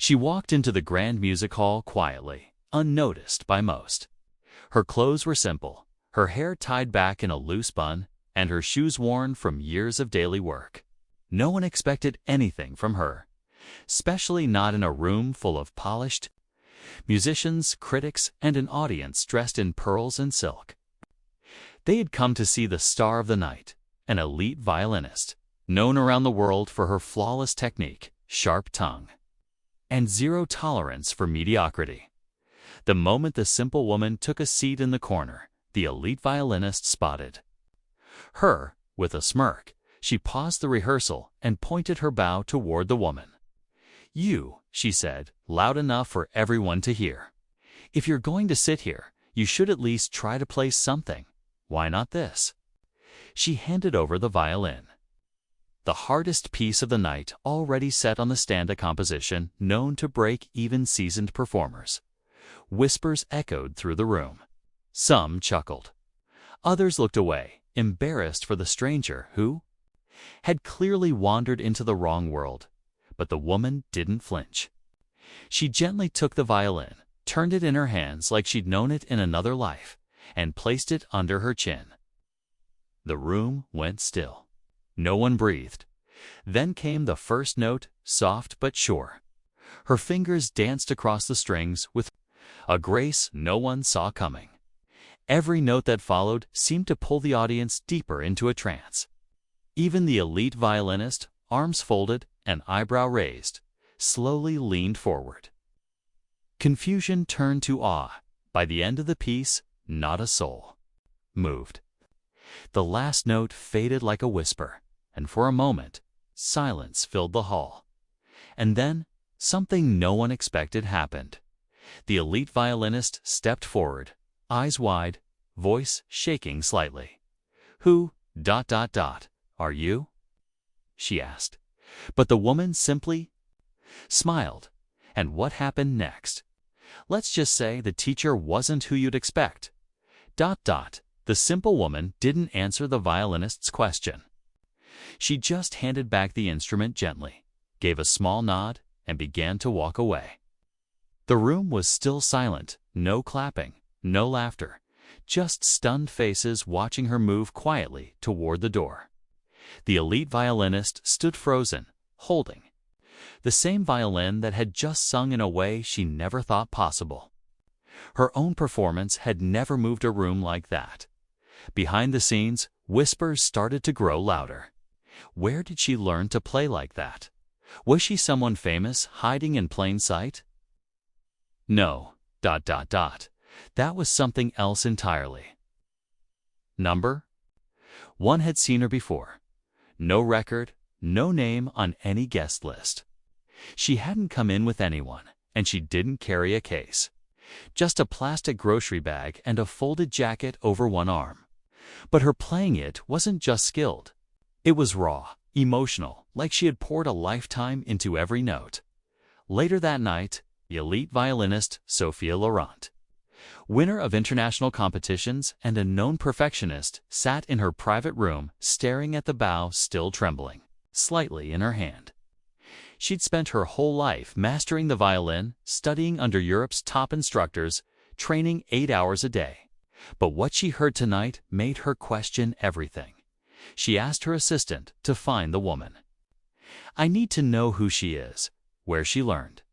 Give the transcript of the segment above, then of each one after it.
She walked into the grand music hall quietly, unnoticed by most. Her clothes were simple, her hair tied back in a loose bun, and her shoes worn from years of daily work. No one expected anything from her, especially not in a room full of polished musicians, critics, and an audience dressed in pearls and silk. They had come to see the star of the night, an elite violinist, known around the world for her flawless technique, sharp tongue, and zero tolerance for mediocrity. The moment the simple woman took a seat in the corner, the elite violinist spotted her. With a smirk, she paused the rehearsal and pointed her bow toward the woman. "You," she said, loud enough for everyone to hear. "If you're going to sit here, you should at least try to play something. Why not this?" She handed over the violin. The hardest piece of the night, already set on the stand, a composition known to break even seasoned performers. Whispers echoed through the room. Some chuckled. Others looked away, embarrassed for the stranger who had clearly wandered into the wrong world. But the woman didn't flinch. She gently took the violin, turned it in her hands like she'd known it in another life, and placed it under her chin. The room went still. No one breathed. Then came the first note, soft but sure. Her fingers danced across the strings with a grace no one saw coming. Every note that followed seemed to pull the audience deeper into a trance. Even the elite violinist, arms folded and eyebrow raised, slowly leaned forward. Confusion turned to awe. By the end of the piece, not a soul moved. The last note faded like a whisper, and for a moment, silence filled the hall. And then, something no one expected happened. The elite violinist stepped forward, eyes wide, voice shaking slightly. "Who, are you?" she asked. But the woman simply smiled. And what happened next? Let's just say the teacher wasn't who you'd expect. The simple woman didn't answer the violinist's question. She just handed back the instrument gently, gave a small nod, and began to walk away. The room was still silent, no clapping, no laughter, just stunned faces watching her move quietly toward the door. The elite violinist stood frozen, holding the same violin that had just sung in a way she never thought possible. Her own performance had never moved a room like that. Behind the scenes, whispers started to grow louder. Where did she learn to play like that? Was she someone famous hiding in plain sight? No, that was something else entirely. Number 1 had seen her before. No record, no name on any guest list. She hadn't come in with anyone, and she didn't carry a case. Just a plastic grocery bag and a folded jacket over one arm. But her playing it wasn't just skilled. It was raw, emotional, like she had poured a lifetime into every note. Later that night, the elite violinist Sophia Laurent, winner of international competitions and a known perfectionist, sat in her private room staring at the bow still trembling slightly in her hand. She'd spent her whole life mastering the violin, studying under Europe's top instructors, training 8 hours a day. But what she heard tonight made her question everything. She asked her assistant to find the woman. "I need to know who she is, where she learned.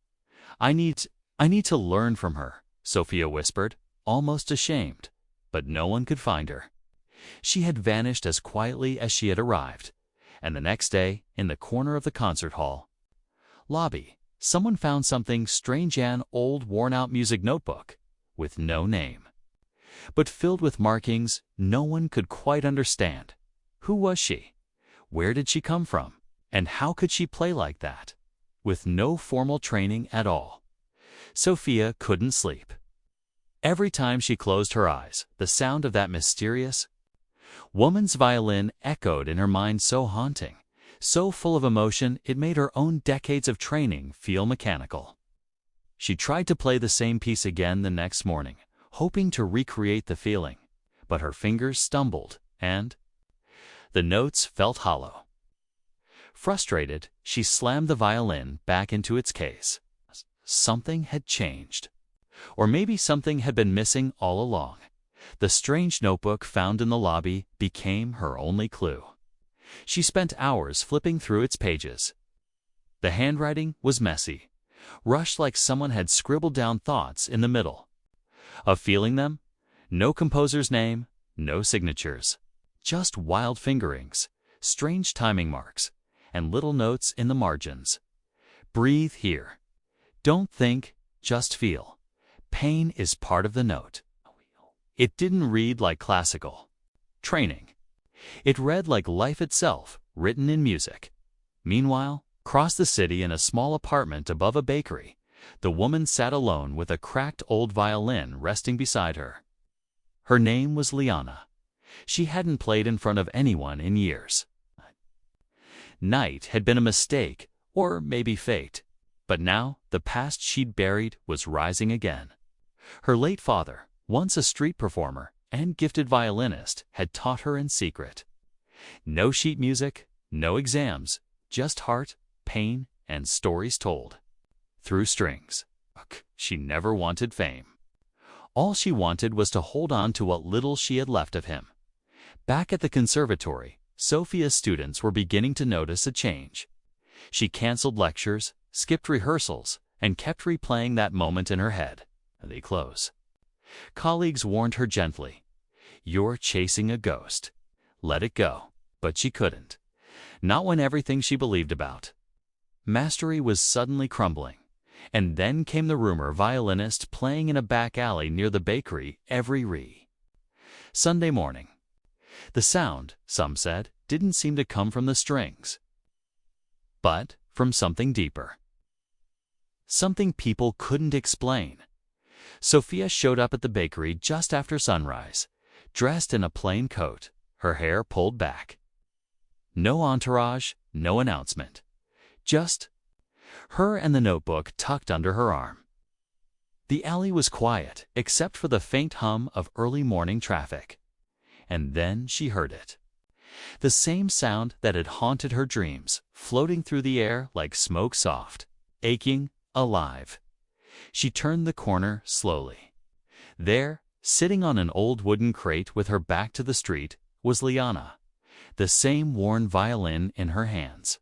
I need to learn from her," Sophia whispered, almost ashamed, but no one could find her. She had vanished as quietly as she had arrived, and the next day, in the corner of the concert hall lobby, someone found something strange, an old, worn-out music notebook with no name, but filled with markings no one could quite understand. Who was she? Where did she come from? And how could she play like that? With no formal training at all. Sophia couldn't sleep. Every time she closed her eyes, the sound of that mysterious woman's violin echoed in her mind, so haunting, so full of emotion it made her own decades of training feel mechanical. She tried to play the same piece again the next morning, hoping to recreate the feeling, but her fingers stumbled, and the notes felt hollow. Frustrated, she slammed the violin back into its case. something had changed. Or maybe something had been missing all along. The strange notebook found in the lobby became her only clue. She spent hours flipping through its pages. The handwriting was messy, rushed like someone had scribbled down thoughts in the middle of feeling them. No composer's name, no signatures, just wild fingerings, strange timing marks, and little notes in the margins. Breathe here. Don't think, just feel. Pain is part of the note. It didn't read like classical training. It read like life itself, written in music. Meanwhile, across the city in a small apartment above a bakery, the woman sat alone with a cracked old violin resting beside her. Her name was Liana. She hadn't played in front of anyone in years. Night had been a mistake, or maybe fate. But now, the past she'd buried was rising again. Her late father, once a street performer and gifted violinist, had taught her in secret. No sheet music, no exams, just heart, pain, and stories told through strings. She never wanted fame. All she wanted was to hold on to what little she had left of him. Back at the conservatory, Sophia's students were beginning to notice a change. She canceled lectures, skipped rehearsals, and kept replaying that moment in her head. They close. Colleagues warned her gently, "You're chasing a ghost. Let it go." But she couldn't. Not when everything she believed about mastery was suddenly crumbling. And then came the rumor violinist playing in a back alley near the bakery every Sunday morning. The sound, some said, didn't seem to come from the strings, but from something deeper. Something people couldn't explain. Sophia showed up at the bakery just after sunrise, dressed in a plain coat, her hair pulled back. No entourage, no announcement. Just her and the notebook tucked under her arm. The alley was quiet, except for the faint hum of early morning traffic. And then she heard it. The same sound that had haunted her dreams, floating through the air like smoke soft, aching, alive. She turned the corner slowly. There, sitting on an old wooden crate with her back to the street, was Liana, the same worn violin in her hands.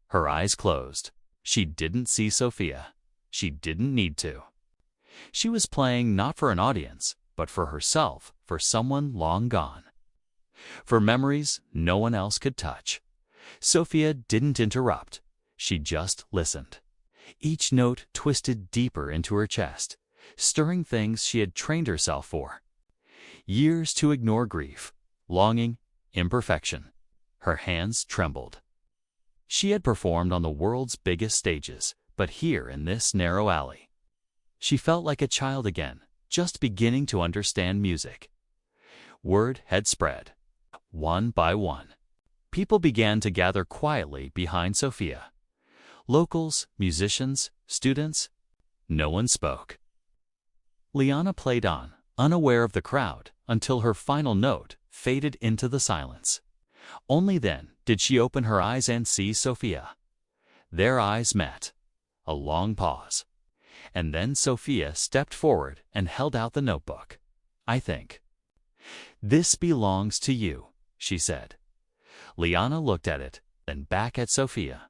Her eyes closed. She didn't see Sophia. She didn't need to. She was playing not for an audience, but for herself, for someone long gone. For memories no one else could touch. Sophia didn't interrupt. She just listened. Each note twisted deeper into her chest, stirring things she had trained herself for. Years to ignore grief, longing, imperfection. Her hands trembled. She had performed on the world's biggest stages, but here in this narrow alley. She felt like a child again, just beginning to understand music. Word had spread. One by one, people began to gather quietly behind Sophia. Locals, musicians, students. No one spoke. Liana played on, unaware of the crowd, until her final note faded into the silence. Only then did she open her eyes and see Sophia. Their eyes met. A long pause. And then Sophia stepped forward and held out the notebook. "I think this belongs to you," she said. Liana looked at it, then back at Sophia.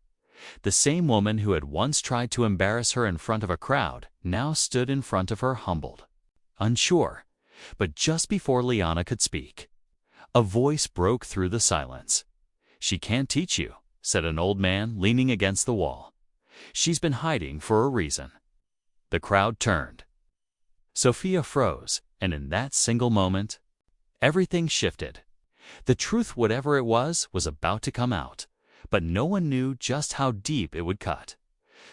The same woman who had once tried to embarrass her in front of a crowd now stood in front of her humbled, unsure. But just before Liana could speak, a voice broke through the silence. "She can't teach you," said an old man leaning against the wall. "She's been hiding for a reason." The crowd turned. Sophia froze, and in that single moment, everything shifted. The truth, whatever it was about to come out, but no one knew just how deep it would cut.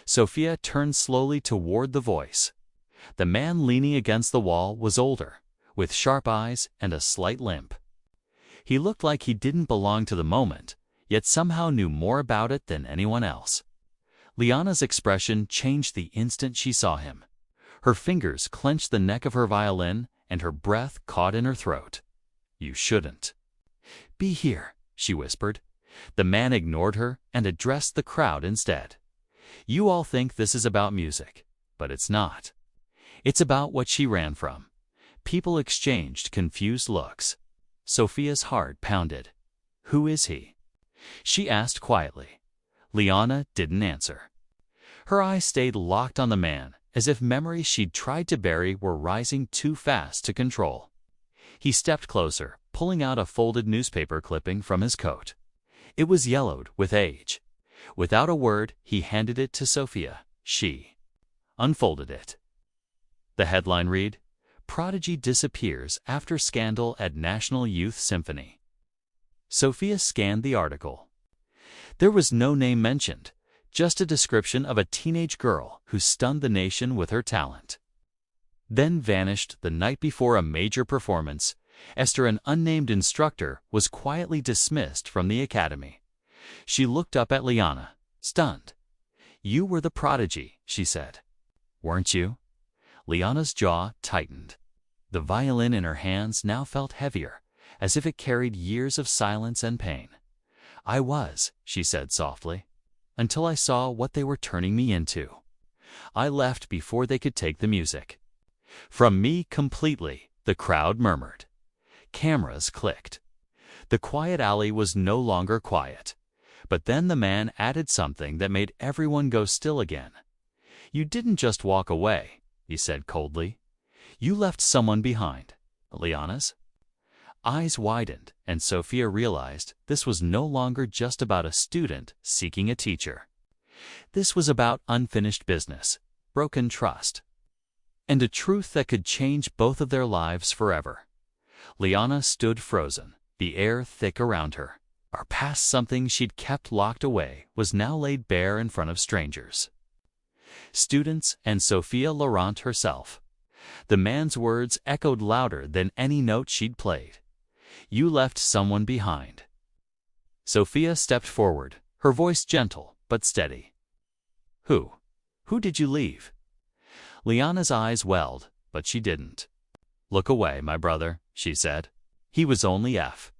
Sophia turned slowly toward the voice. The man leaning against the wall was older, with sharp eyes and a slight limp. He looked like he didn't belong to the moment, yet somehow knew more about it than anyone else. Liana's expression changed the instant she saw him. Her fingers clenched the neck of her violin, and her breath caught in her throat. "You shouldn't be here," she whispered. The man ignored her and addressed the crowd instead. "You all think this is about music, but it's not. It's about what she ran from. People exchanged confused looks. Sophia's heart pounded. Who is he? She asked quietly. Liana didn't answer. Her eyes stayed locked on the man, as if memories she'd tried to bury were rising too fast to control. He stepped closer, pulling out a folded newspaper clipping from his coat. It was yellowed with age. Without a word, he handed it to Sophia. She unfolded it. The headline read, "Prodigy disappears after scandal at National Youth Symphony." Sophia scanned the article. There was no name mentioned, just a description of a teenage girl who stunned the nation with her talent. Then vanished the night before a major performance. Esther, an unnamed instructor, was quietly dismissed from the academy. She looked up at Liana, stunned. "You were the prodigy," she said. "Weren't you?" Liana's jaw tightened. The violin in her hands now felt heavier, as if it carried years of silence and pain. "I was," she said softly, "until I saw what they were turning me into. I left before they could take the music." "From me completely," the crowd murmured. Cameras clicked. The quiet alley was no longer quiet. But then the man added something that made everyone go still again. "You didn't just walk away," he said coldly. "You left someone behind." Liana's eyes widened, and Sophia realized this was no longer just about a student seeking a teacher. This was about unfinished business, broken trust, and a truth that could change both of their lives forever. Liana stood frozen, the air thick around her. Our past, something she'd kept locked away, was now laid bare in front of strangers. Students and Sophia Laurent herself. The man's words echoed louder than any note she'd played. "You left someone behind." Sophia stepped forward, her voice gentle but steady. "Who? Who did you leave?" Liana's eyes welled, but she didn't. "Look away, my brother," she said. "He was only F.